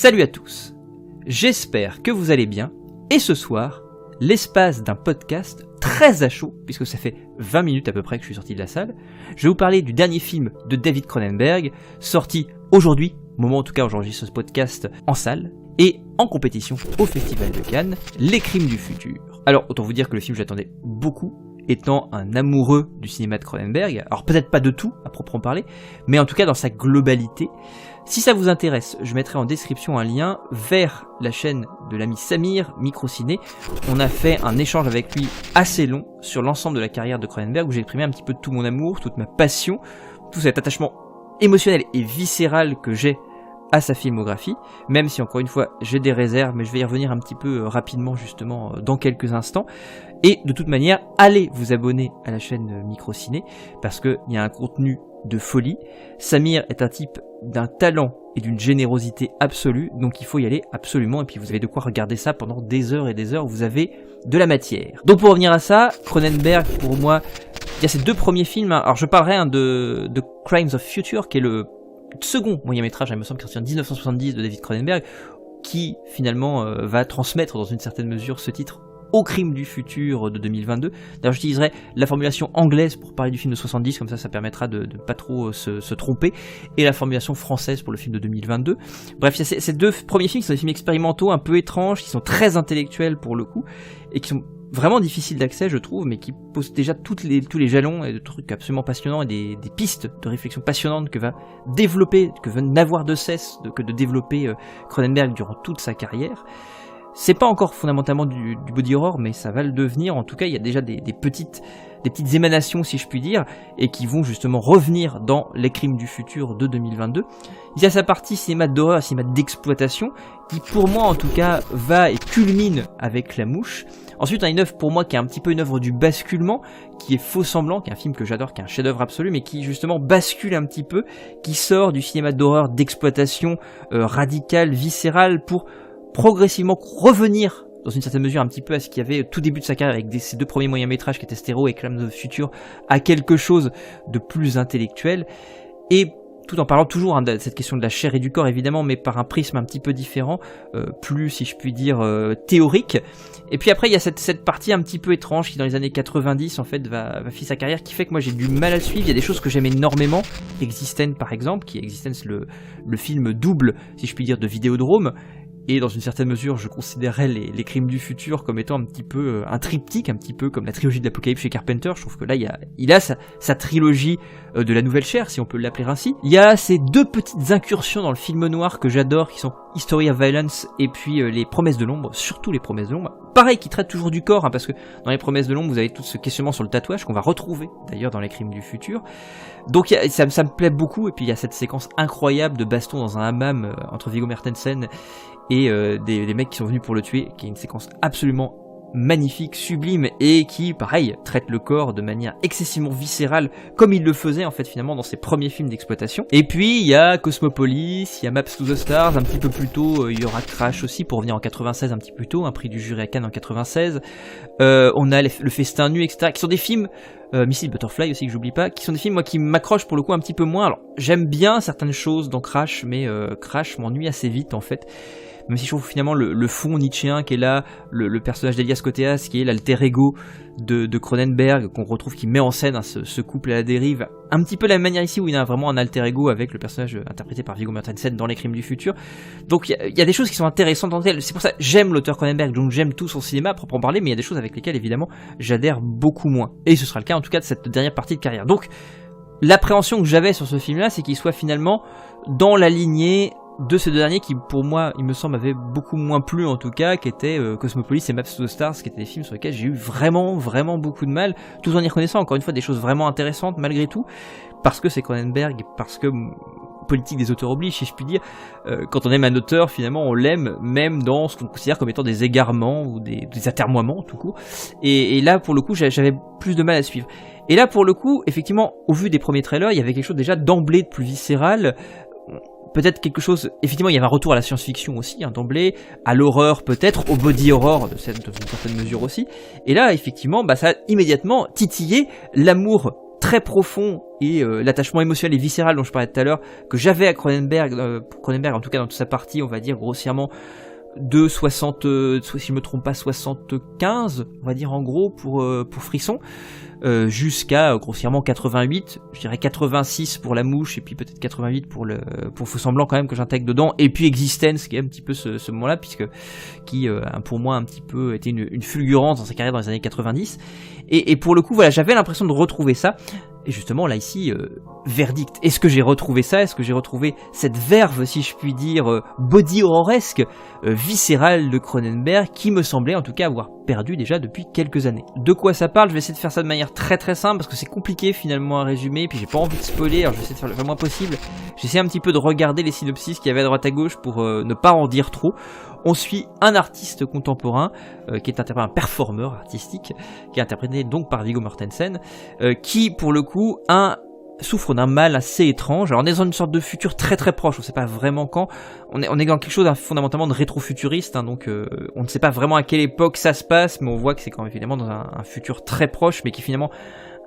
Salut à tous, j'espère que vous allez bien, et ce soir, l'espace d'un podcast très à chaud, puisque ça fait 20 minutes à peu près que je suis sorti de la salle, je vais vous parler du dernier film de David Cronenberg, sorti aujourd'hui, au moment en tout cas où j'enregistre ce podcast, en salle, et en compétition au Festival de Cannes, Les Crimes du futur. Alors, autant vous dire que le film, j'attendais beaucoup, étant un amoureux du cinéma de Cronenberg, alors peut-être pas de tout, à proprement parler, mais en tout cas dans sa globalité. Si ça vous intéresse, je mettrai en description un lien vers la chaîne de l'ami Samir, Microciné. On a fait un échange avec lui assez long sur l'ensemble de la carrière de Cronenberg, où j'ai exprimé un petit peu tout mon amour, toute ma passion, tout cet attachement émotionnel et viscéral que j'ai à sa filmographie, même si encore une fois j'ai des réserves, mais je vais y revenir un petit peu rapidement justement dans quelques instants. Et de toute manière, allez vous abonner à la chaîne Microciné, parce qu'il y a un contenu de folie. Samir est un type d'un talent et d'une générosité absolue, donc il faut y aller absolument, et puis vous avez de quoi regarder ça pendant des heures et des heures, vous avez de la matière. Donc pour revenir à ça, Cronenberg, pour moi, il y a ces deux premiers films, alors je parlerai de Crimes of Future, qui est le second moyen-métrage, il me semble, qui est sorti en 1970 de David Cronenberg, qui finalement va transmettre dans une certaine mesure ce titre au crime du futur de 2022. D'ailleurs, j'utiliserai la formulation anglaise pour parler du film de 70, comme ça permettra de pas trop se tromper, et la formulation française pour le film de 2022. Bref, il y a ces deux premiers films qui sont des films expérimentaux, un peu étranges, qui sont très intellectuels pour le coup, et qui sont vraiment difficiles d'accès, je trouve, mais qui posent déjà tous les jalons et des trucs absolument passionnants et des pistes de réflexion passionnantes que va développer, que va n'avoir de cesse que de développer Cronenberg durant toute sa carrière. C'est pas encore fondamentalement du body horror, mais ça va le devenir. En tout cas, il y a déjà des petites émanations, si je puis dire, et qui vont justement revenir dans Les Crimes du futur de 2022. Il y a sa partie cinéma d'horreur, cinéma d'exploitation, qui pour moi en tout cas va et culmine avec La Mouche. Ensuite, on a une œuvre pour moi qui est un petit peu une œuvre du basculement, qui est Faux Semblant, qui est un film que j'adore, qui est un chef-d'œuvre absolu, mais qui justement bascule un petit peu, qui sort du cinéma d'horreur d'exploitation radicale, viscérale, pour progressivement revenir dans une certaine mesure un petit peu à ce qu'il y avait au tout début de sa carrière avec ces deux premiers moyens-métrages qui étaient Stéréo et Crimes of Future, à quelque chose de plus intellectuel, et tout en parlant toujours de cette question de la chair et du corps évidemment, mais par un prisme un petit peu différent, plus, si je puis dire, théorique. Et puis après il y a cette partie un petit peu étrange qui dans les années 90 en fait va finir sa carrière, qui fait que moi j'ai du mal à suivre. Il y a des choses que j'aime énormément, Existence par exemple, qui est Existence, le film double, si je puis dire, de Vidéodrome. Et dans une certaine mesure, je considérais les Crimes du futur comme étant un petit peu un triptyque, un petit peu comme la trilogie de l'Apocalypse chez Carpenter. Je trouve que là, il a sa trilogie de la nouvelle chair, si on peut l'appeler ainsi. Il y a ces deux petites incursions dans le film noir que j'adore, qui sont History of Violence et puis Les Promesses de l'ombre, surtout Les Promesses de l'ombre. Pareil, qui traite toujours du corps, hein, parce que dans Les Promesses de l'ombre, vous avez tout ce questionnement sur le tatouage qu'on va retrouver d'ailleurs dans Les Crimes du futur. Donc ça me plaît beaucoup, et puis il y a cette séquence incroyable de baston dans un hammam entre Viggo Mortensen et des mecs qui sont venus pour le tuer, qui est une séquence absolument magnifique, sublime, et qui, pareil, traite le corps de manière excessivement viscérale, comme il le faisait en fait finalement dans ses premiers films d'exploitation. Et puis il y a Cosmopolis, il y a Maps to the Stars, un petit peu plus tôt, il y aura Crash aussi, pour revenir en 96 un petit peu plus tôt, un prix du jury à Cannes en 96. On a Le Festin nu, etc., qui sont des films, Missile Butterfly aussi que j'oublie pas, qui sont des films moi qui m'accrochent pour le coup un petit peu moins. Alors j'aime bien certaines choses dans Crash, mais Crash m'ennuie assez vite en fait. Même si je trouve finalement le fond nietzschéen qui est là, le personnage d'Elias Koteas qui est l'alter ego de Cronenberg, qu'on retrouve, qui met en scène ce couple à la dérive, un petit peu la même manière ici où il y a vraiment un alter ego avec le personnage interprété par Viggo Mortensen dans Les Crimes du futur. Donc il y a des choses qui sont intéressantes dans elle. C'est pour ça que j'aime l'auteur Cronenberg, donc j'aime tout son cinéma à proprement parler, mais il y a des choses avec lesquelles évidemment j'adhère beaucoup moins. Et ce sera le cas en tout cas de cette dernière partie de carrière. Donc l'appréhension que j'avais sur ce film-là, c'est qu'il soit finalement dans la lignée de ces deux derniers qui, pour moi, il me semble, avaient beaucoup moins plu en tout cas, qui étaient Cosmopolis et Maps to the Stars, qui étaient des films sur lesquels j'ai eu vraiment beaucoup de mal, tout en y reconnaissant encore une fois des choses vraiment intéressantes malgré tout, parce que c'est Cronenberg, parce que politique des auteurs oblige, si je puis dire. Quand on aime un auteur, finalement, on l'aime même dans ce qu'on considère comme étant des égarements ou des atermoiements tout court. Et là, pour le coup, j'avais plus de mal à suivre. Et là, pour le coup, effectivement, au vu des premiers trailers, il y avait quelque chose déjà d'emblée de plus viscéral. Peut-être quelque chose, effectivement il y avait un retour à la science-fiction aussi, hein, d'emblée, à l'horreur peut-être, au body horror dans une certaine mesure aussi, et là effectivement ça a immédiatement titillé l'amour très profond et l'attachement émotionnel et viscéral dont je parlais tout à l'heure que j'avais à Cronenberg, Cronenberg en tout cas dans toute sa partie, on va dire grossièrement de 60, si je me trompe pas 75, on va dire en gros pour Frisson, jusqu'à grossièrement 88, je dirais 86 pour La Mouche et puis peut-être 88 pour Faux Semblant quand même que j'intègre dedans, et puis Existence qui est un petit peu ce moment-là qui pour moi un petit peu était une fulgurance dans sa carrière dans les années 90, et pour le coup voilà, j'avais l'impression de retrouver ça. Et justement, là, ici, verdict. Est-ce que j'ai retrouvé ça ? Est-ce que j'ai retrouvé cette verve, si je puis dire, body horroresque, viscérale de Cronenberg, qui me semblait, en tout cas, avoir perdu déjà depuis quelques années. De quoi ça parle ? Je vais essayer de faire ça de manière très très simple, parce que c'est compliqué, finalement, à résumer, puis j'ai pas envie de spoiler, alors je vais essayer de faire le moins possible. J'essaie un petit peu de regarder les synopsis qu'il y avait à droite à gauche pour ne pas en dire trop. On suit un artiste contemporain, qui est un performeur artistique, qui est interprété donc par Viggo Mortensen, qui, pour le coup, souffre d'un mal assez étrange. Alors on est dans une sorte de futur très très proche, on ne sait pas vraiment quand, on est dans quelque chose fondamentalement de rétro-futuriste, hein, donc on ne sait pas vraiment à quelle époque ça se passe, mais on voit que c'est quand même évidemment dans un futur très proche, mais qui finalement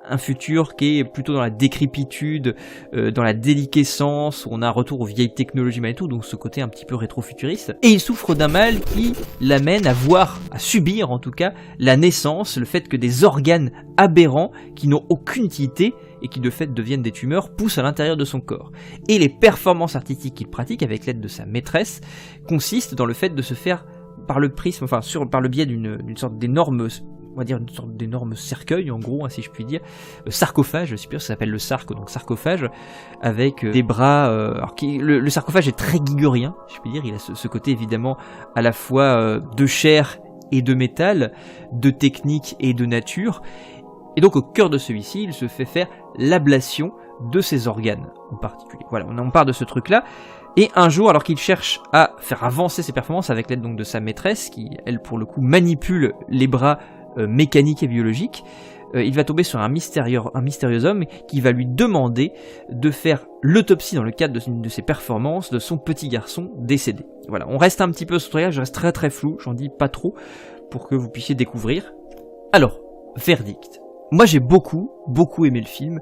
un futur qui est plutôt dans la décrépitude, dans la déliquescence, où on a un retour aux vieilles technologies malgré tout, donc ce côté un petit peu rétro-futuriste. Et il souffre d'un mal qui l'amène à subir en tout cas, la naissance, le fait que des organes aberrants, qui n'ont aucune utilité, et qui de fait deviennent des tumeurs, poussent à l'intérieur de son corps. Et les performances artistiques qu'il pratique avec l'aide de sa maîtresse consistent dans le fait de se faire par le prisme, par le biais d'une sorte d'énorme, on va dire une sorte d'énorme cercueil en gros, hein, si je puis dire, sarcophage, je suis sûr, ça s'appelle le sarque, donc sarcophage, avec des bras, alors le sarcophage est très guigurien, je puis dire, il a ce côté évidemment à la fois de chair et de métal, de technique et de nature, et donc au cœur de celui-ci, il se fait faire l'ablation de ses organes en particulier. Voilà, on part de ce truc-là. Et un jour, alors qu'il cherche à faire avancer ses performances avec l'aide donc de sa maîtresse, qui elle pour le coup manipule les bras mécaniques et biologiques, il va tomber sur un mystérieux homme qui va lui demander de faire l'autopsie dans le cadre de ses performances de son petit garçon décédé. Voilà, on reste un petit peu sur ce truc-là, je reste très très flou, j'en dis pas trop pour que vous puissiez découvrir. Alors, verdict. Moi j'ai beaucoup aimé le film.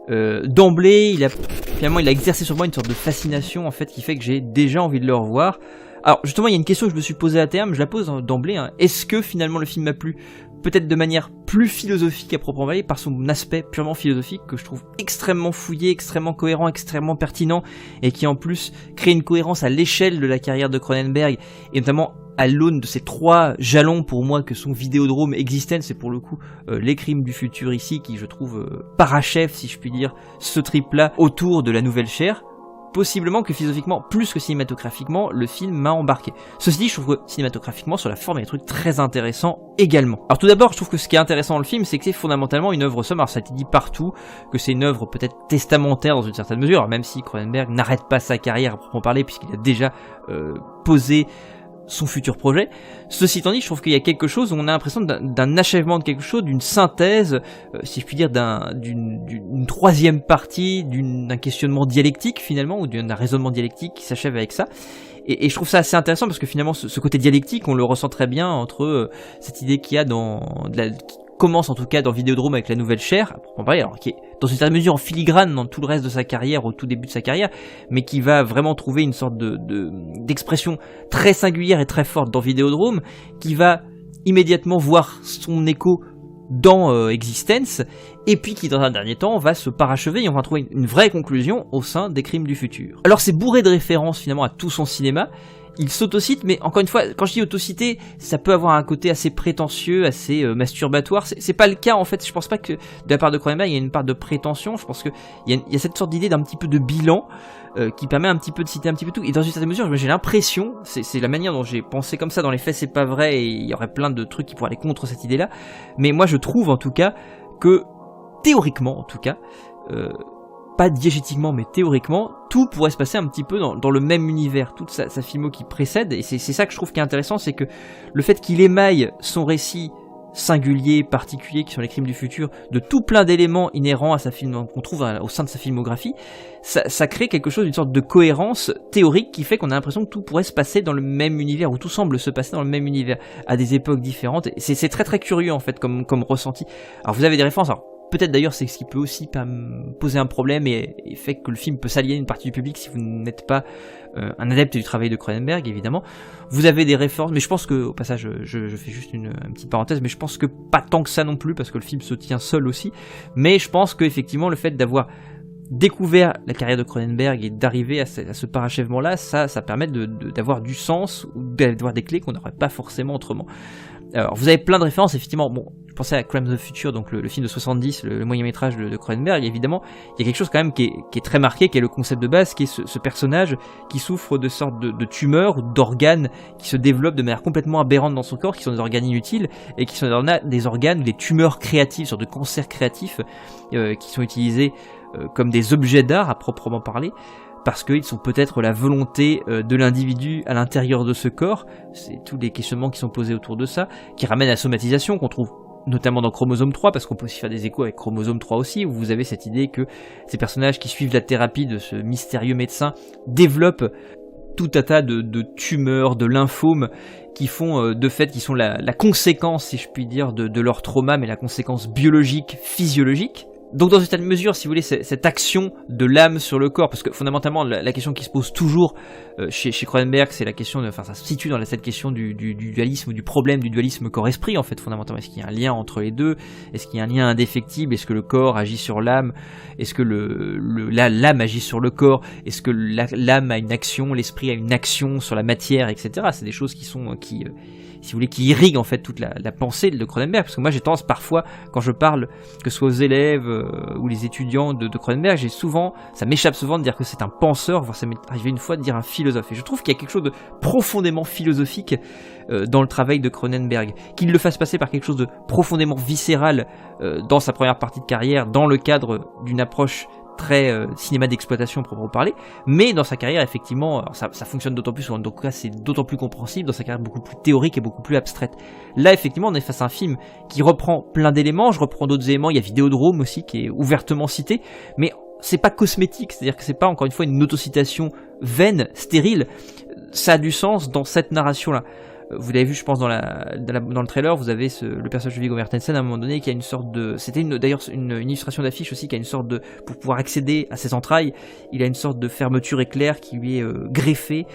D'emblée, il a exercé sur moi une sorte de fascination en fait qui fait que j'ai déjà envie de le revoir. Alors justement, il y a une question que je me suis posée à terme, je la pose d'emblée. Hein. Est-ce que finalement le film m'a plu ? Peut-être de manière plus philosophique à proprement parler, par son aspect purement philosophique que je trouve extrêmement fouillé, extrêmement cohérent, extrêmement pertinent, et qui en plus crée une cohérence à l'échelle de la carrière de Cronenberg, et notamment à l'aune de ces trois jalons pour moi que sont Vidéodrome, Existence et pour le coup Les Crimes du Futur ici, qui je trouve parachève, si je puis dire, ce trip-là autour de la nouvelle chair. Possiblement que philosophiquement, plus que cinématographiquement, le film m'a embarqué. Ceci dit, je trouve que cinématographiquement, sur la forme, il y a des trucs très intéressants également. Alors tout d'abord, je trouve que ce qui est intéressant dans le film, c'est que c'est fondamentalement une œuvre somme. Alors ça a été dit partout, que c'est une œuvre peut-être testamentaire dans une certaine mesure, alors même si Cronenberg n'arrête pas sa carrière à proprement parler, puisqu'il a déjà posé son futur projet. Ceci étant dit, je trouve qu'il y a quelque chose où on a l'impression d'un achèvement de quelque chose, d'une synthèse, si je puis dire, d'une troisième partie, d'un questionnement dialectique finalement, ou d'un raisonnement dialectique qui s'achève avec ça. Et je trouve ça assez intéressant parce que finalement ce côté dialectique, on le ressent très bien entre cette idée qu'il y a qui commence en tout cas dans Vidéodrome avec la nouvelle chair, à proprement parler, alors qui est dans une certaine mesure en filigrane dans tout le reste de sa carrière, au tout début de sa carrière, mais qui va vraiment trouver une sorte d'expression très singulière et très forte dans Vidéodrome, qui va immédiatement voir son écho dans Existence, et puis qui dans un dernier temps va se parachever et on va trouver une vraie conclusion au sein des Crimes du Futur. Alors c'est bourré de références finalement à tout son cinéma. Il s'autocite, mais encore une fois, quand je dis autociter, ça peut avoir un côté assez prétentieux, assez masturbatoire. C'est pas le cas en fait. Je pense pas que de la part de Cronenberg il y a une part de prétention. Je pense que il y a cette sorte d'idée d'un petit peu de bilan qui permet un petit peu de citer un petit peu tout. Et dans une certaine mesure, j'ai l'impression, c'est la manière dont j'ai pensé comme ça. Dans les faits, c'est pas vrai et il y aurait plein de trucs qui pourraient aller contre cette idée-là. Mais moi, je trouve en tout cas que théoriquement, en tout cas. Pas diégétiquement mais théoriquement, tout pourrait se passer un petit peu dans le même univers, toute sa filmo qui précède, et c'est ça que je trouve qui est intéressant, c'est que le fait qu'il émaille son récit singulier, particulier, qui sont les Crimes du Futur, de tout plein d'éléments inhérents à sa film qu'on trouve au sein de sa filmographie, ça crée quelque chose, une sorte de cohérence théorique qui fait qu'on a l'impression que tout pourrait se passer dans le même univers, ou tout semble se passer dans le même univers, à des époques différentes, et c'est très très curieux en fait comme ressenti. Alors vous avez des références, alors peut-être d'ailleurs c'est ce qui peut aussi poser un problème et fait que le film peut s'allier à une partie du public si vous n'êtes pas un adepte du travail de Cronenberg, évidemment. Vous avez des références, mais je pense que, au passage, je fais juste une petite parenthèse, mais je pense que pas tant que ça non plus, parce que le film se tient seul aussi, mais je pense qu'effectivement le fait d'avoir découvert la carrière de Cronenberg et d'arriver à ce parachèvement-là, ça permet d'avoir du sens ou d'avoir des clés qu'on n'aurait pas forcément autrement. Alors, vous avez plein de références, effectivement. Bon, je pensais à Crimes of the Future, donc le film de 70, le moyen-métrage de Cronenberg. Évidemment, il y a quelque chose quand même qui est très marqué, qui est le concept de base, qui est ce personnage qui souffre de sortes de tumeurs ou d'organes qui se développent de manière complètement aberrante dans son corps, qui sont des organes inutiles, et qui sont des organes, des tumeurs créatives, sortes de cancers créatifs, qui sont utilisés comme des objets d'art à proprement parler, parce qu'ils sont peut-être la volonté de l'individu à l'intérieur de ce corps. C'est tous les questionnements qui sont posés autour de ça, qui ramènent à la somatisation qu'on trouve notamment dans Chromosome 3, parce qu'on peut aussi faire des échos avec Chromosome 3 aussi, où vous avez cette idée que ces personnages qui suivent la thérapie de ce mystérieux médecin développent tout un tas de tumeurs, de lymphomes, qui font de fait, qui sont la conséquence, si je puis dire, de leur trauma, mais la conséquence biologique, physiologique. Donc dans une certaine mesure, si vous voulez, cette action de l'âme sur le corps, parce que fondamentalement la question qui se pose toujours chez Cronenberg, c'est la question ça se situe dans cette question du dualisme, ou du problème du dualisme corps-esprit en fait, fondamentalement. Est-ce qu'il y a un lien entre les deux? Est-ce qu'il y a un lien indéfectible? Est-ce que le corps agit sur l'âme? Est-ce que l'âme agit sur le corps? Est-ce que l'âme a une action, l'esprit a une action sur la matière, etc. C'est des choses qui sont si vous voulez, qui irrigue en fait toute la pensée de Cronenberg, parce que moi j'ai tendance parfois, quand je parle, que ce soit aux élèves ou les étudiants de Cronenberg, ça m'échappe souvent de dire que c'est un penseur, voire ça m'est arrivé une fois de dire un philosophe, et je trouve qu'il y a quelque chose de profondément philosophique dans le travail de Cronenberg, qu'il le fasse passer par quelque chose de profondément viscéral dans sa première partie de carrière, dans le cadre d'une approche très cinéma d'exploitation proprement parler, mais dans sa carrière effectivement ça fonctionne d'autant plus, en tout cas c'est d'autant plus compréhensible dans sa carrière beaucoup plus théorique et beaucoup plus abstraite. Là effectivement on est face à un film qui reprend plein d'éléments, je reprends d'autres éléments, il y a Vidéodrome aussi qui est ouvertement cité, mais c'est pas cosmétique, c'est-à-dire que c'est pas encore une fois une autocitation vaine, stérile, ça a du sens dans cette narration-là. Vous l'avez vu, je pense, dans le trailer, vous avez le personnage de Viggo Mortensen à un moment donné qui a une sorte de... C'était d'ailleurs une illustration d'affiche aussi, qui a une sorte de... Pour pouvoir accéder à ses entrailles, il a une sorte de fermeture éclair qui lui est greffée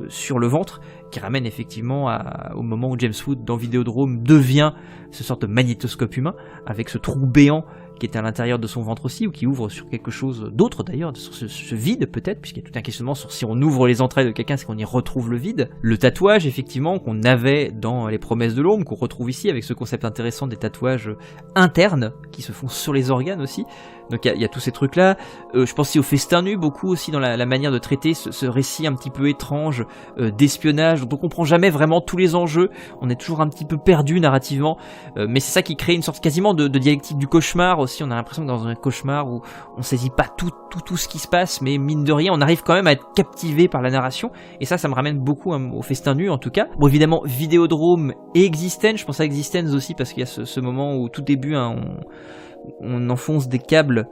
sur le ventre, qui ramène effectivement au moment où James Woods, dans Vidéodrome, devient ce sorte de magnétoscope humain, avec ce trou béant qui est à l'intérieur de son ventre aussi, ou qui ouvre sur quelque chose d'autre d'ailleurs, sur ce vide peut-être, puisqu'il y a tout un questionnement sur si on ouvre les entrailles de quelqu'un, c'est qu'on y retrouve le vide. Le tatouage effectivement qu'on avait dans Les Promesses de l'Ombre, qu'on retrouve ici avec ce concept intéressant des tatouages internes qui se font sur les organes aussi. Donc il y a tous ces trucs là. Je pense aussi au Festin nu, beaucoup aussi dans la manière de traiter ce récit un petit peu étrange d'espionnage, dont on comprend jamais vraiment tous les enjeux, on est toujours un petit peu perdu narrativement, mais c'est ça qui crée une sorte quasiment de dialectique du cauchemar aussi. On a l'impression que dans un cauchemar où on saisit pas tout ce qui se passe, mais mine de rien on arrive quand même à être captivé par la narration, et ça me ramène beaucoup au Festin nu en tout cas. Bon évidemment Vidéodrome et Existence, je pense à Existence aussi parce qu'il y a ce moment où tout début on enfonce des câbles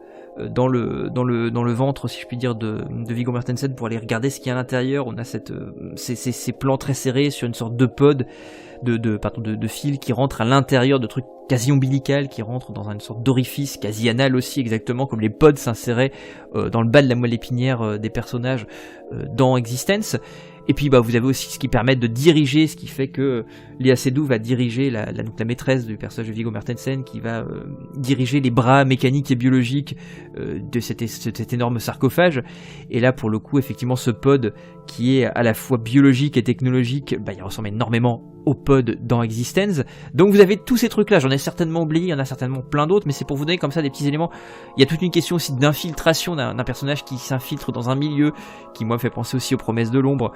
dans le ventre, si je puis dire, de Viggo Mortensen pour aller regarder ce qu'il y a à l'intérieur. On a ces plans très serrés sur une sorte de pod, de fil qui rentre à l'intérieur de trucs quasi ombilical, qui rentre dans une sorte d'orifice quasi anal aussi, exactement comme les pods s'inséraient dans le bas de la moelle épinière des personnages dans Existence. Et puis vous avez aussi ce qui permet de diriger, ce qui fait que Léa Seydoux va diriger la maîtresse du personnage de Viggo Mortensen, qui va diriger les bras mécaniques et biologiques de cet énorme sarcophage. Et là pour le coup effectivement ce pod qui est à la fois biologique et technologique, il ressemble énormément au pod dans Existence. Donc vous avez tous ces trucs là, j'en ai certainement oublié, il y en a certainement plein d'autres, mais c'est pour vous donner comme ça des petits éléments. Il y a toute une question aussi d'infiltration d'un personnage qui s'infiltre dans un milieu, qui moi me fait penser aussi aux Promesses de l'Ombre.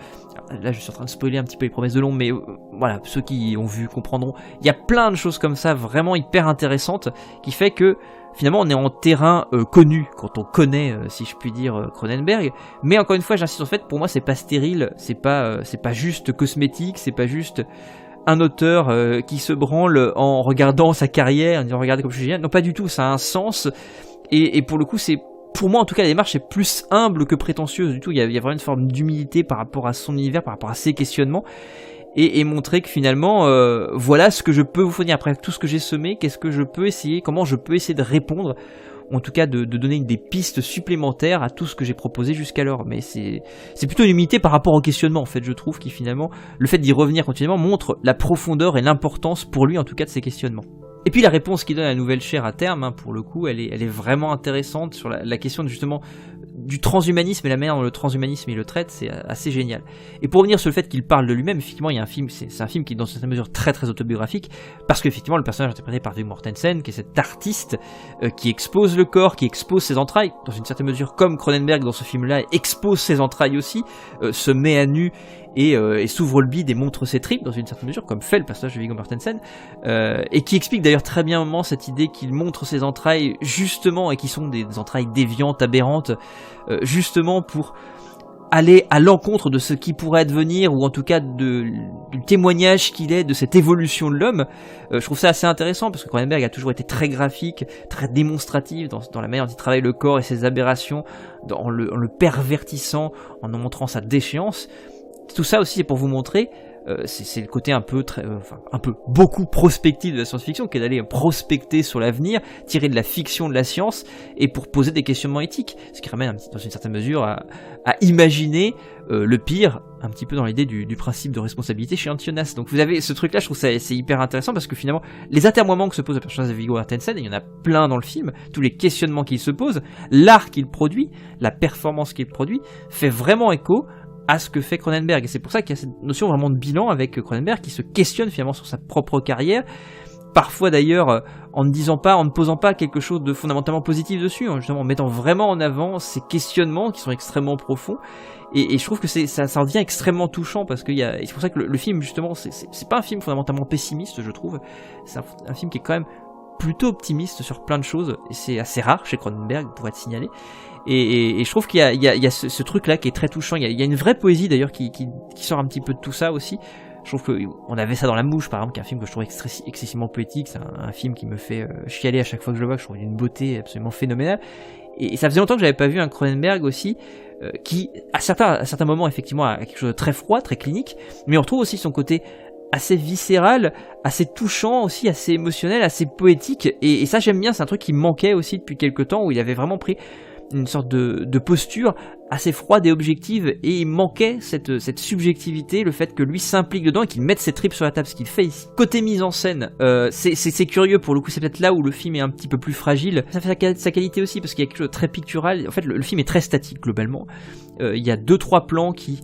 Là je suis en train de spoiler un petit peu les Promesses de l'Ombre, mais voilà, ceux qui ont vu comprendront. Il y a plein de choses comme ça vraiment hyper intéressantes, qui fait que finalement on est en terrain connu, quand on connaît, si je puis dire, Cronenberg. Mais encore une fois j'insiste, en fait pour moi c'est pas stérile, c'est pas juste cosmétique, c'est pas juste un auteur qui se branle en regardant sa carrière, en disant regardez comme je suis génial. Non, pas du tout, ça a un sens, et pour le coup c'est, pour moi en tout cas, la démarche est plus humble que prétentieuse du tout. Il y a vraiment une forme d'humilité par rapport à son univers, par rapport à ses questionnements. et montrer que finalement, voilà ce que je peux vous fournir après tout ce que j'ai semé, qu'est-ce que je peux essayer, comment je peux essayer de répondre, ou en tout cas de donner des pistes supplémentaires à tout ce que j'ai proposé jusqu'alors. Mais c'est plutôt limité par rapport au questionnement, en fait, je trouve, qui finalement, le fait d'y revenir continuellement montre la profondeur et l'importance, pour lui en tout cas, de ces questionnements. Et puis la réponse qu'il donne à la nouvelle chair à terme, hein, pour le coup, elle est vraiment intéressante sur la question justement du transhumanisme et la manière dont le transhumanisme il le traite, c'est assez génial. Et pour revenir sur le fait qu'il parle de lui-même, effectivement, il y a un film, c'est un film qui est dans une certaine mesure très très autobiographique, parce qu'effectivement le personnage interprété par Viggo Mortensen, qui est cet artiste qui expose le corps, qui expose ses entrailles, dans une certaine mesure comme Cronenberg dans ce film-là expose ses entrailles aussi, se met à nu et s'ouvre le bide et montre ses tripes dans une certaine mesure, comme fait le personnage de Viggo Mortensen, et qui explique d'ailleurs très bien à un moment cette idée qu'il montre ses entrailles justement, et qui sont des entrailles déviantes, aberrantes, justement pour aller à l'encontre de ce qui pourrait advenir, ou en tout cas du témoignage qu'il est de cette évolution de l'homme. Je trouve ça assez intéressant, parce que Cronenberg a toujours été très graphique, très démonstratif dans la manière dont il travaille le corps et ses aberrations, en le pervertissant, en montrant sa déchéance. Tout ça aussi c'est pour vous montrer, c'est le côté un peu beaucoup prospectif de la science-fiction, qui est d'aller prospecter sur l'avenir, tirer de la fiction de la science, et pour poser des questionnements éthiques, ce qui ramène dans une certaine mesure à imaginer le pire, un petit peu dans l'idée du principe de responsabilité chez Antionas. Donc vous avez ce truc là, je trouve ça c'est hyper intéressant, parce que finalement les atermoiements que se pose le personnage de Viggo Mortensen, il y en a plein dans le film, tous les questionnements qu'il se pose, l'art qu'il produit, la performance qu'il produit, fait vraiment écho à ce que fait Cronenberg. Et c'est pour ça qu'il y a cette notion vraiment de bilan avec Cronenberg, qui se questionne finalement sur sa propre carrière, parfois d'ailleurs en ne posant pas quelque chose de fondamentalement positif dessus, justement en mettant vraiment en avant ces questionnements qui sont extrêmement profonds. Et je trouve que ça en devient extrêmement touchant, parce et c'est pour ça que le film justement c'est pas un film fondamentalement pessimiste, je trouve. C'est un film qui est quand même plutôt optimiste sur plein de choses, et c'est assez rare chez Cronenberg pour être signalé. Et je trouve qu'il y a ce truc-là qui est très touchant. Il y a une vraie poésie d'ailleurs qui sort un petit peu de tout ça aussi. Je trouve qu'on avait ça dans La Mouche, par exemple, qui est un film que je trouve excessivement poétique. C'est un film qui me fait chialer à chaque fois que je le vois, que je trouve d'une beauté absolument phénoménale. Et ça faisait longtemps que j'avais pas vu un Cronenberg aussi, qui, à certains moments, effectivement, a quelque chose de très froid, très clinique, mais on retrouve aussi son côté assez viscéral, assez touchant aussi, assez émotionnel, assez poétique. Et ça, j'aime bien, c'est un truc qui me manquait aussi depuis quelques temps, où il avait vraiment pris une sorte de posture assez froide et objective, et il manquait cette subjectivité, le fait que lui s'implique dedans et qu'il mette ses tripes sur la table, ce qu'il fait ici. Côté mise en scène, c'est curieux, pour le coup c'est peut-être là où le film est un petit peu plus fragile. Ça fait sa qualité aussi, parce qu'il y a quelque chose de très pictural. En fait le film est très statique globalement. Il y a 2-3 plans qui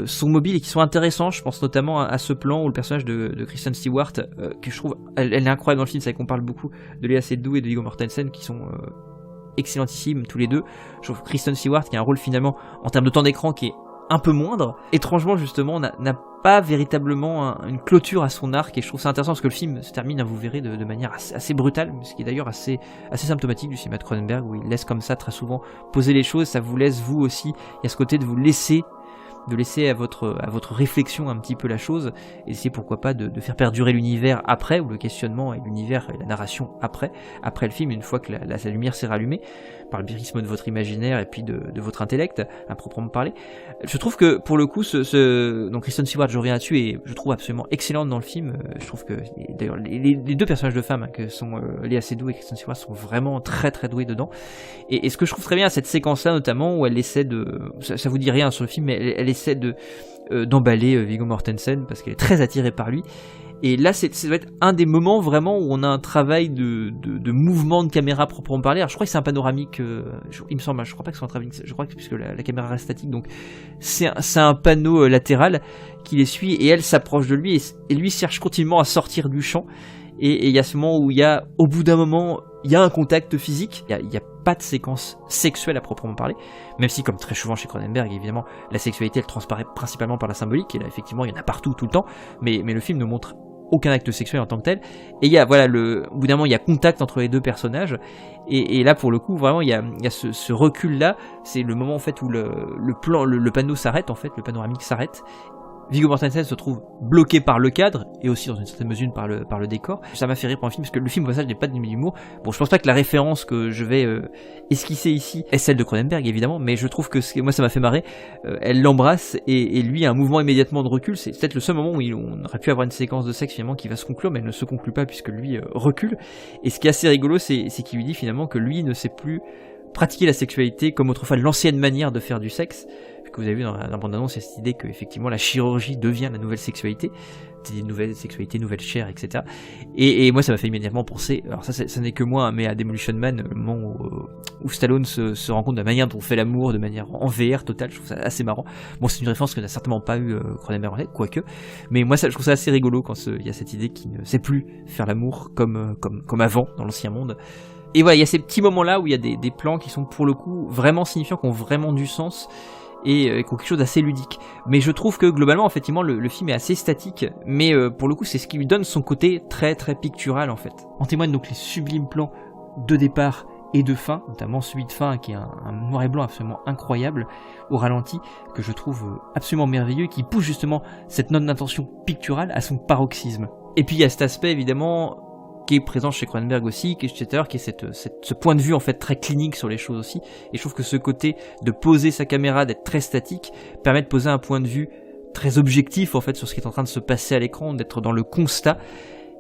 sont mobiles et qui sont intéressants. Je pense notamment à ce plan où le personnage de Kristen Stewart, que je trouve elle est incroyable dans le film. C'est vrai qu'on parle beaucoup de Léa Seydoux et de Viggo Mortensen, qui sont excellentissimes tous les deux. Je trouve que Kristen Stewart, qui a un rôle finalement en termes de temps d'écran qui est un peu moindre, étrangement justement n'a pas véritablement une clôture à son arc, et je trouve ça intéressant parce que le film se termine, vous verrez, de manière assez brutale, ce qui est d'ailleurs assez symptomatique du cinéma de Cronenberg, où il laisse comme ça très souvent poser les choses. Ça vous laisse vous aussi, il y a ce côté de vous laisser à votre réflexion un petit peu la chose, et essayer pourquoi pas de faire perdurer l'univers après, ou le questionnement et l'univers et la narration après le film, une fois que la lumière s'est rallumée, par le birisme de votre imaginaire et puis de votre intellect, à proprement parler. Je trouve que pour le coup, donc Kristen Stewart, je reviens là-dessus, et je trouve absolument excellente dans le film. Je trouve que d'ailleurs les deux personnages de femmes, que sont Léa Seydoux et Kristen Stewart, sont vraiment très très doués dedans. Et ce que je trouve très bien à cette séquence-là, notamment, où elle essaie ça vous dit rien sur le film, mais elle essaie d'emballer Viggo Mortensen, parce qu'elle est très attirée par lui. Et là, ça doit être un des moments vraiment où on a un travail de mouvement de caméra proprement parler. Alors je crois que c'est un panoramique, il me semble, je crois pas que c'est un travelling, je crois que puisque la caméra reste statique, donc c'est un panneau latéral qui les suit, et elle s'approche de lui, et lui cherche continuellement à sortir du champ. Et il y a ce moment où au bout d'un moment, il y a un contact physique, il y a pas de séquence sexuelle à proprement parler, même si, comme très souvent chez Cronenberg, évidemment, la sexualité elle transparaît principalement par la symbolique, et là effectivement il y en a partout tout le temps, mais le film ne montre aucun acte sexuel en tant que tel, et il y a au bout d'un moment il y a contact entre les deux personnages, et là pour le coup vraiment il y a ce recul là, c'est le moment en fait où le panneau s'arrête, en fait le panoramique s'arrête, Viggo Mortensen se trouve bloqué par le cadre et aussi dans une certaine mesure par le décor. Ça m'a fait rire pour un film parce que le film au passage n'est pas d'humour. Bon, je pense pas que la référence que je vais esquisser ici est celle de Cronenberg évidemment, mais je trouve que moi ça m'a fait marrer. Elle l'embrasse et lui a un mouvement immédiatement de recul. C'est peut-être le seul moment où on aurait pu avoir une séquence de sexe finalement qui va se conclure, mais elle ne se conclut pas puisque lui recule. Et ce qui est assez rigolo, c'est qu'il lui dit finalement que lui ne sait plus pratiquer la sexualité comme autrefois l'ancienne manière de faire du sexe. Que vous avez vu dans la bande-annonce, il y a cette idée que effectivement la chirurgie devient la nouvelle sexualité, c'est une nouvelle sexualité, nouvelle chair, etc. Et moi ça m'a fait immédiatement penser, alors ça n'est que moi, mais à Demolition Man, le moment où Stallone se rend compte de la manière dont on fait l'amour de manière en VR totale, je trouve ça assez marrant. Bon, c'est une référence que n'a certainement pas eu Cronenberg en tête, quoique, mais moi je trouve ça assez rigolo quand il y a cette idée qu'il ne sait plus faire l'amour comme avant dans l'ancien monde. Et voilà, il y a ces petits moments-là où il y a des plans qui sont pour le coup vraiment signifiants, qui ont vraiment du sens, et qui ont quelque chose d'assez ludique. Mais je trouve que globalement, effectivement, le film est assez statique, mais pour le coup, c'est ce qui lui donne son côté très très pictural en fait. En témoignent donc les sublimes plans de départ et de fin, notamment celui de fin qui est un noir et blanc absolument incroyable au ralenti, que je trouve absolument merveilleux, qui pousse justement cette note d'intention picturale à son paroxysme. Et puis il y a cet aspect évidemment qui est présent chez Cronenberg aussi, qui est ce point de vue en fait très clinique sur les choses aussi, et je trouve que ce côté de poser sa caméra, d'être très statique, permet de poser un point de vue très objectif en fait sur ce qui est en train de se passer à l'écran, d'être dans le constat.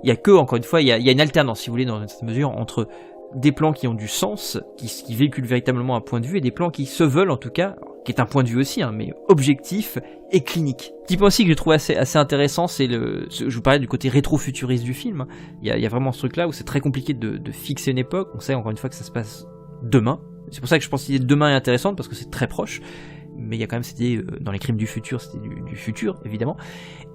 Il y a que, encore une fois, il y a une alternance, si vous voulez, dans une certaine mesure, entre des plans qui ont du sens, qui véhiculent véritablement un point de vue, et des plans qui se veulent en tout cas, qui est un point de vue aussi, mais objectif et clinique. Petit point aussi que je trouve assez intéressant, c'est je vous parlais du côté rétro-futuriste du film. Il y a vraiment ce truc là où c'est très compliqué de fixer une époque. On sait encore une fois que ça se passe demain. C'est pour ça que je pense que l'idée de demain est intéressante, parce que c'est très proche. Mais il y a quand même cette idée, dans les crimes du futur, c'était du futur, évidemment.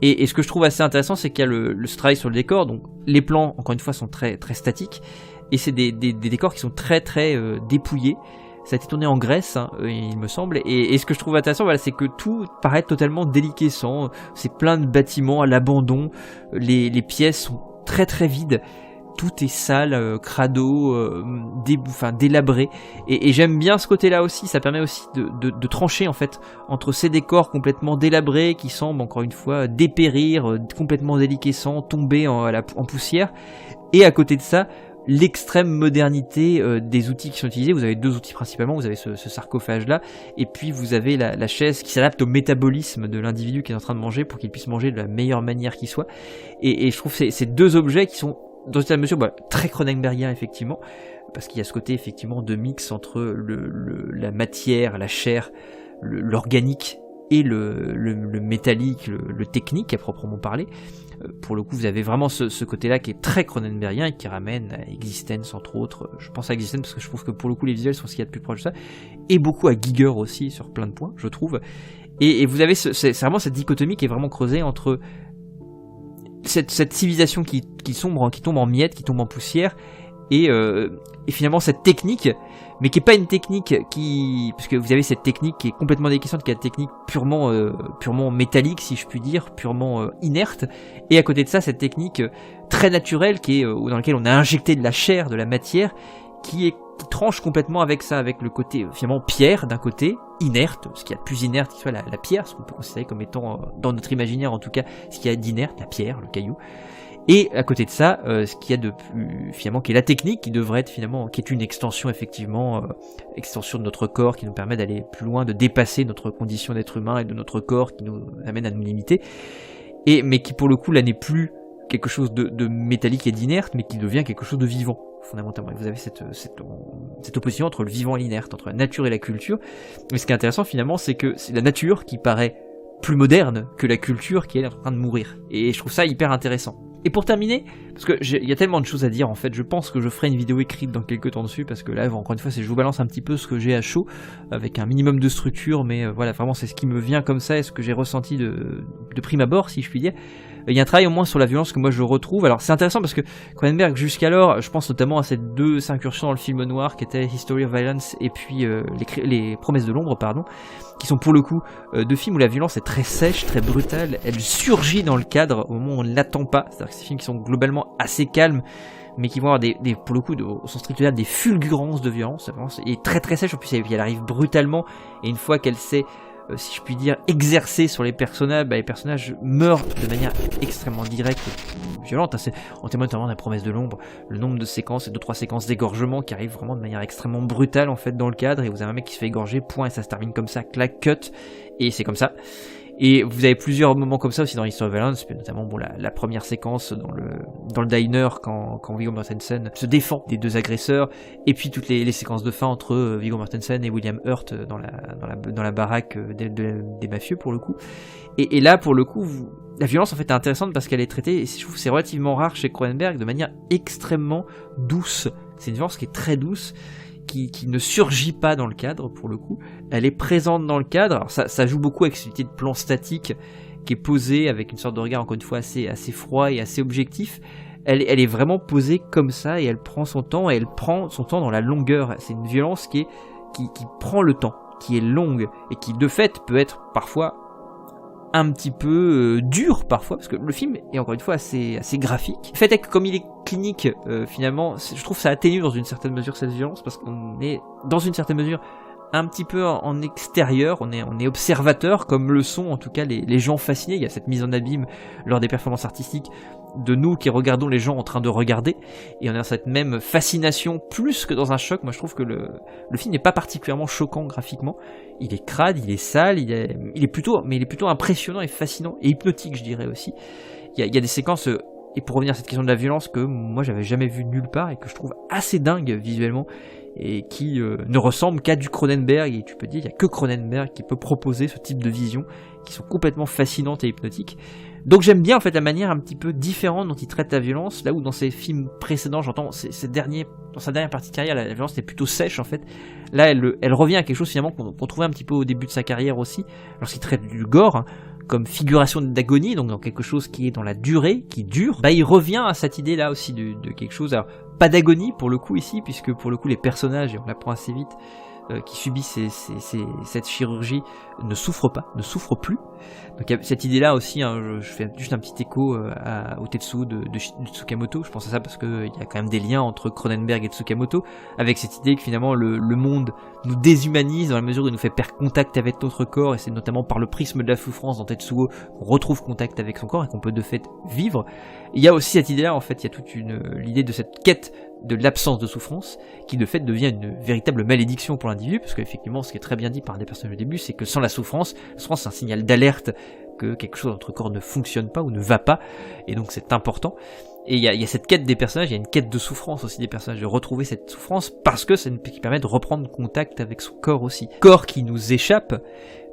Et ce que je trouve assez intéressant, c'est qu'il y a ce travail sur le décor. Donc les plans, encore une fois, sont très, très statiques. Et c'est des décors qui sont très, très dépouillés. Ça a été tourné en Grèce, il me semble, et ce que je trouve intéressant, voilà, c'est que tout paraît totalement déliquescent, c'est plein de bâtiments à l'abandon, les pièces sont très très vides, tout est sale, crado, délabré, et j'aime bien ce côté-là aussi, ça permet aussi de trancher en fait entre ces décors complètement délabrés qui semblent encore une fois dépérir, complètement déliquescents, tomber en poussière, et à côté de ça, l'extrême modernité des outils qui sont utilisés. Vous avez deux outils principalement, vous avez ce sarcophage là, et puis vous avez la chaise qui s'adapte au métabolisme de l'individu qui est en train de manger pour qu'il puisse manger de la meilleure manière qui soit, et je trouve que ces deux objets qui sont dans une mesure très Cronenbergien effectivement, parce qu'il y a ce côté effectivement de mix entre la matière, la chair, l'organique et le métallique, le technique à proprement parler. Pour le coup, vous avez vraiment ce côté-là qui est très Cronenbergien et qui ramène à Existence, entre autres. Je pense à Existence parce que je trouve que pour le coup, les visuels sont ce qu'il y a de plus proche de ça. Et beaucoup à Giger aussi, sur plein de points, je trouve. Et vous avez c'est vraiment cette dichotomie qui est vraiment creusée entre cette civilisation qui sombre, qui tombe en miettes, qui tombe en poussière, et finalement cette technique, mais qui est pas une technique parce que vous avez cette technique qui est complètement déquissante, qui est une technique purement métallique, si je puis dire, purement inerte, et à côté de ça, cette technique très naturelle qui est dans laquelle on a injecté de la chair, de la matière, qui tranche complètement avec ça, avec le côté finalement pierre d'un côté, inerte, ce qu'il y a de plus inerte qui soit la pierre, ce qu'on peut considérer comme étant dans notre imaginaire en tout cas, ce qu'il y a d'inerte, la pierre, le caillou. Et à côté de ça, ce qu'il y a de plus, finalement, qui est la technique, qui devrait être finalement, qui est une extension effectivement, extension de notre corps, qui nous permet d'aller plus loin, de dépasser notre condition d'être humain et de notre corps, qui nous amène à nous limiter, mais qui pour le coup là n'est plus quelque chose de métallique et d'inerte, mais qui devient quelque chose de vivant, fondamentalement. Et vous avez cette opposition entre le vivant et l'inerte, entre la nature et la culture. Mais ce qui est intéressant finalement, c'est que c'est la nature qui paraît plus moderne que la culture qui est en train de mourir. Et je trouve ça hyper intéressant. Et pour terminer, parce que il y a tellement de choses à dire en fait, je pense que je ferai une vidéo écrite dans quelques temps dessus, parce que là encore une fois je vous balance un petit peu ce que j'ai à chaud, avec un minimum de structure, mais voilà, vraiment c'est ce qui me vient comme ça, et ce que j'ai ressenti de prime abord, si je puis dire. Il y a un travail au moins sur la violence que moi je retrouve. Alors c'est intéressant parce que Cronenberg jusqu'alors, je pense notamment à ces deux incursions dans le film noir qui étaient History of Violence et puis les Promesses de l'ombre, qui sont pour le coup deux films où la violence est très sèche, très brutale, elle surgit dans le cadre au moment où on ne l'attend pas. C'est-à-dire que ces films qui sont globalement assez calmes, mais qui vont avoir pour le coup, au sens strict là, des fulgurances de violence, et très très sèche. En plus elle arrive brutalement, et une fois qu'elle s'est si je puis dire, exercée sur les personnages meurent de manière extrêmement directe et violente. On témoigne notamment de La Promesse de l'Ombre, le nombre de séquences et 2-3 séquences d'égorgement qui arrivent vraiment de manière extrêmement brutale en fait dans le cadre, et vous avez un mec qui se fait égorger, point, et ça se termine comme ça, clac, cut, et c'est comme ça. Et vous avez plusieurs moments comme ça aussi dans History of Violence, notamment la première séquence dans le diner quand Viggo Mortensen se défend des deux agresseurs, et puis toutes les séquences de fin entre Viggo Mortensen et William Hurt dans la baraque des mafieux pour le coup. Et là pour le coup, la violence en fait est intéressante parce qu'elle est traitée, et je trouve que c'est relativement rare chez Cronenberg, de manière extrêmement douce. C'est une violence qui est très douce, qui ne surgit pas dans le cadre pour le coup, elle est présente dans le cadre. Alors ça joue beaucoup avec cette idée de plan statique qui est posée avec une sorte de regard encore une fois assez froid et assez objectif. Elle est vraiment posée comme ça, et elle prend son temps, et elle prend son temps dans la longueur. C'est une violence qui prend le temps, qui est longue, et qui de fait peut être parfois un petit peu dur parfois, parce que le film est encore une fois assez graphique. Le fait est que comme il est clinique, finalement, je trouve ça atténue dans une certaine mesure cette violence, parce qu'on est dans une certaine mesure un petit peu en extérieur, on est observateur, comme le sont en tout cas les gens fascinés. Il y a cette mise en abîme lors des performances artistiques de nous qui regardons les gens en train de regarder, et on a cette même fascination plus que dans un choc. Moi je trouve que le film n'est pas particulièrement choquant graphiquement, il est crade, il est sale, il est plutôt impressionnant et fascinant, et hypnotique je dirais aussi. Il y a des séquences, et pour revenir à cette question de la violence, que moi j'avais jamais vu nulle part, et que je trouve assez dingue visuellement, et qui ne ressemble qu'à du Cronenberg, et tu peux dire il n'y a que Cronenberg qui peut proposer ce type de visions qui sont complètement fascinantes et hypnotiques. Donc j'aime bien en fait la manière un petit peu différente dont il traite la violence, là où dans ses films précédents, j'entends dans sa dernière partie de carrière, la violence était plutôt sèche en fait. Là elle revient à quelque chose finalement qu'on trouvait un petit peu au début de sa carrière aussi, lorsqu'il traite du gore, hein, comme figuration d'agonie, donc dans quelque chose qui est dans la durée, qui dure. Il revient à cette idée là aussi de quelque chose, alors pas d'agonie pour le coup ici, puisque pour le coup les personnages, et on l'apprend assez vite, qui subissent cette chirurgie ne souffrent plus. Donc il y a cette idée-là aussi, hein, je fais juste un petit écho au Tetsuo de Tsukamoto. Je pense à ça parce qu'il y a quand même des liens entre Cronenberg et Tsukamoto, avec cette idée que finalement le monde nous déshumanise dans la mesure où il nous fait perdre contact avec notre corps, et c'est notamment par le prisme de la souffrance dans Tetsuo qu'on retrouve contact avec son corps et qu'on peut de fait vivre. Il y a aussi cette idée-là, en fait, il y a toute l'idée de cette quête de l'absence de souffrance, qui de fait devient une véritable malédiction pour l'individu, parce qu'effectivement, ce qui est très bien dit par des personnages au début, c'est que sans la souffrance c'est un signal d'alerte que quelque chose dans notre corps ne fonctionne pas ou ne va pas, et donc c'est important. Et il y a cette quête des personnages, il y a une quête de souffrance aussi des personnages, de retrouver cette souffrance, parce que c'est qui permet de reprendre contact avec son corps aussi. Corps qui nous échappe,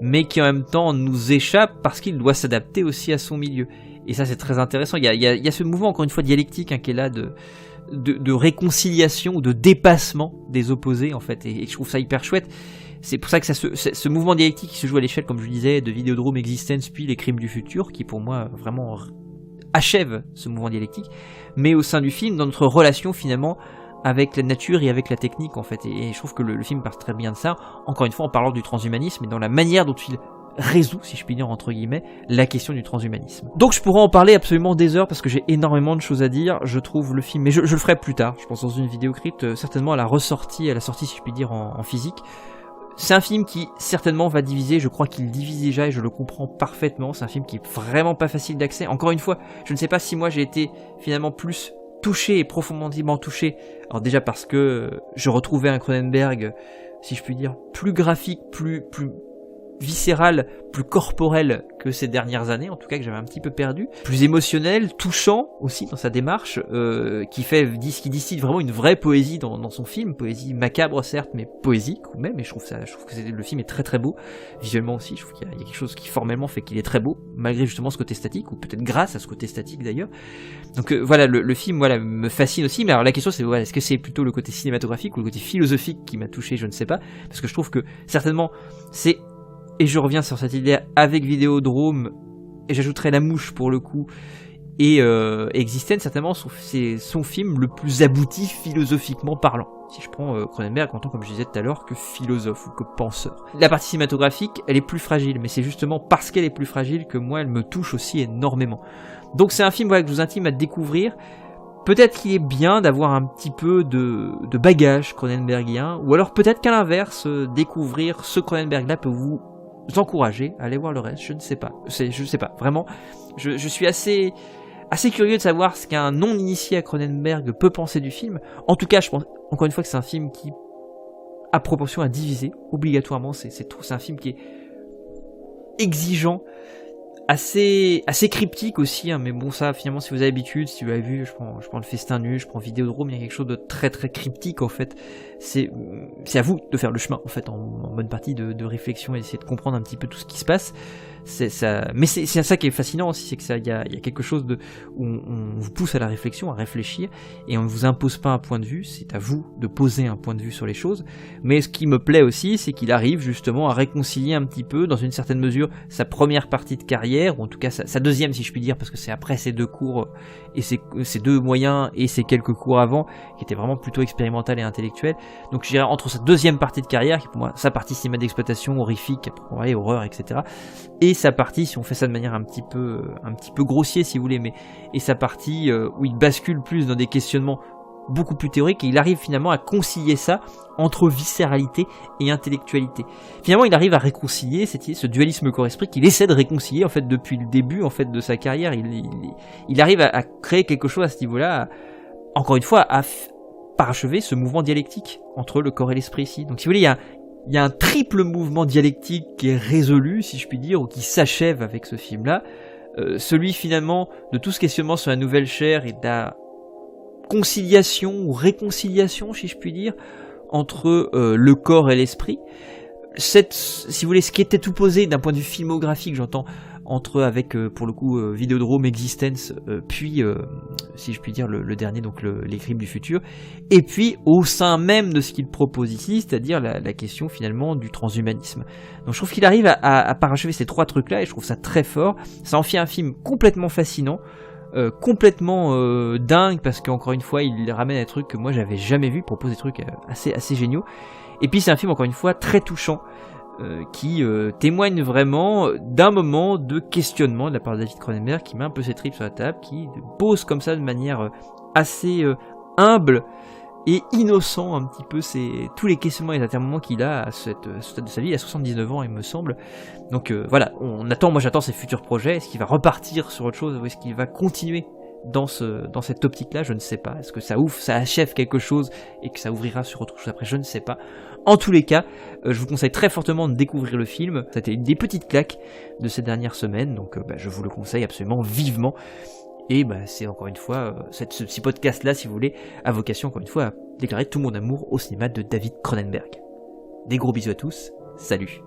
mais qui en même temps nous échappe parce qu'il doit s'adapter aussi à son milieu. Et ça c'est très intéressant, il y a ce mouvement encore une fois dialectique, hein, qui est là de réconciliation ou de dépassement des opposés en fait, et je trouve ça hyper chouette. C'est pour ça que ce mouvement dialectique qui se joue à l'échelle, comme je le disais, de Videodrome, Existence, puis Les Crimes du Futur, qui pour moi vraiment achève ce mouvement dialectique, mais au sein du film, dans notre relation finalement avec la nature et avec la technique en fait, et je trouve que le film part très bien de ça, encore une fois en parlant du transhumanisme et dans la manière dont il résout, si je puis dire entre guillemets, la question du transhumanisme. Donc je pourrais en parler absolument des heures parce que j'ai énormément de choses à dire. Je trouve le film, mais je le ferai plus tard, je pense dans une vidéo écrite, certainement à la sortie si je puis dire en physique. C'est un film qui certainement va diviser, je crois qu'il divise déjà et je le comprends parfaitement. C'est un film qui est vraiment pas facile d'accès. Encore une fois, je ne sais pas si moi j'ai été finalement plus touché et profondément touché. Alors déjà parce que je retrouvais un Cronenberg, si je puis dire, plus graphique, plus viscéral, plus corporel que ces dernières années, en tout cas que j'avais un petit peu perdu, plus émotionnel, touchant aussi dans sa démarche, qui distille vraiment une vraie poésie dans son film, poésie macabre certes, mais poésique ou même, et je trouve que le film est très très beau, visuellement aussi, je trouve qu'il y a quelque chose qui formellement fait qu'il est très beau, malgré justement ce côté statique, ou peut-être grâce à ce côté statique d'ailleurs. Donc voilà, le film me fascine aussi, mais alors la question c'est, est-ce que c'est plutôt le côté cinématographique ou le côté philosophique qui m'a touché, je ne sais pas, parce que je trouve que certainement c'est, et je reviens sur cette idée avec Videodrome, et j'ajouterai La Mouche pour le coup, et Existence, certainement c'est son film le plus abouti philosophiquement parlant. Si je prends Cronenberg en tant, comme je disais tout à l'heure, que philosophe ou que penseur. La partie cinématographique, elle est plus fragile, mais c'est justement parce qu'elle est plus fragile que moi elle me touche aussi énormément. Donc c'est un film que je vous intime à découvrir. Peut-être qu'il est bien d'avoir un petit peu de bagage cronenbergien, ou alors peut-être qu'à l'inverse, découvrir ce Cronenberg-là peut vous encourager à aller voir le reste. Je ne sais pas. Vraiment, je suis assez curieux de savoir ce qu'un non-initié à Cronenberg peut penser du film. En tout cas, je pense encore une fois que c'est un film qui a proportion à diviser obligatoirement. C'est un film qui est exigeant, assez cryptique aussi, hein, mais bon, ça finalement, si vous avez l'habitude, si vous avez vu, je prends le Festin nu, je prends Vidéodrome, il y a quelque chose de très très cryptique en fait. C'est à vous de faire le chemin en fait, en bonne partie de réflexion, et essayer de comprendre un petit peu tout ce qui se passe. Mais c'est ça qui est fascinant aussi, c'est que ça, il y a quelque chose où on vous pousse à la réflexion, à réfléchir, et on ne vous impose pas un point de vue. C'est à vous de poser un point de vue sur les choses. Mais ce qui me plaît aussi, c'est qu'il arrive justement à réconcilier un petit peu, dans une certaine mesure, sa première partie de carrière, ou en tout cas sa deuxième, si je puis dire, parce que c'est après ces 2 cours et ces 2 moyens et ces quelques cours avant qui étaient vraiment plutôt expérimental et intellectuel. Donc je dirais entre sa deuxième partie de carrière, qui pour moi sa partie cinéma d'exploitation, horrifique, ouais, horreur, etc., et sa partie, si on fait ça de manière un petit peu grossier si vous voulez, et sa partie où il bascule plus dans des questionnements beaucoup plus théoriques, et il arrive finalement à concilier ça entre viscéralité et intellectualité. Finalement, il arrive à réconcilier ce dualisme corps-esprit qu'il essaie de réconcilier en fait depuis le début en fait de sa carrière. Il arrive à créer quelque chose à ce niveau-là, encore une fois, à parachever ce mouvement dialectique entre le corps et l'esprit ici. Donc si vous voulez, il y a un triple mouvement dialectique qui est résolu, si je puis dire, ou qui s'achève avec ce film-là. Celui finalement de tout ce questionnement sur la nouvelle chair et de la conciliation ou réconciliation, si je puis dire, entre le corps et l'esprit. Si vous voulez, ce qui était tout posé d'un point de vue filmographique, j'entends, avec pour le coup Vidéodrome, Existence, puis si je puis dire le dernier, donc les Crimes du futur, et puis au sein même de ce qu'il propose ici, c'est-à-dire la question finalement du transhumanisme. Donc je trouve qu'il arrive à parachever ces 3 trucs là, et je trouve ça très fort. Ça en fait un film complètement fascinant, complètement dingue, parce qu'encore une fois il ramène des trucs que moi j'avais jamais vu, propose des trucs assez géniaux. Et puis c'est un film encore une fois très touchant, qui témoigne vraiment d'un moment de questionnement de la part de David Cronenberg, qui met un peu ses tripes sur la table, qui pose comme ça de manière assez humble et innocent un petit peu tous les questionnements et les interroments qu'il a à ce stade de sa vie. Il a 79 ans, il me semble. Donc voilà, moi j'attends ses futurs projets. Est-ce qu'il va repartir sur autre chose, ou est-ce qu'il va continuer dans cette optique-là? Je ne sais pas. Est-ce que ça achève quelque chose et que ça ouvrira sur autre chose après? Je ne sais pas. En tous les cas, je vous conseille très fortement de découvrir le film. C'était une des petites claques de ces dernières semaines, donc je vous le conseille absolument vivement. Et c'est encore une fois, ce petit podcast-là, si vous voulez, a vocation encore une fois à déclarer tout mon amour au cinéma de David Cronenberg. Des gros bisous à tous, salut.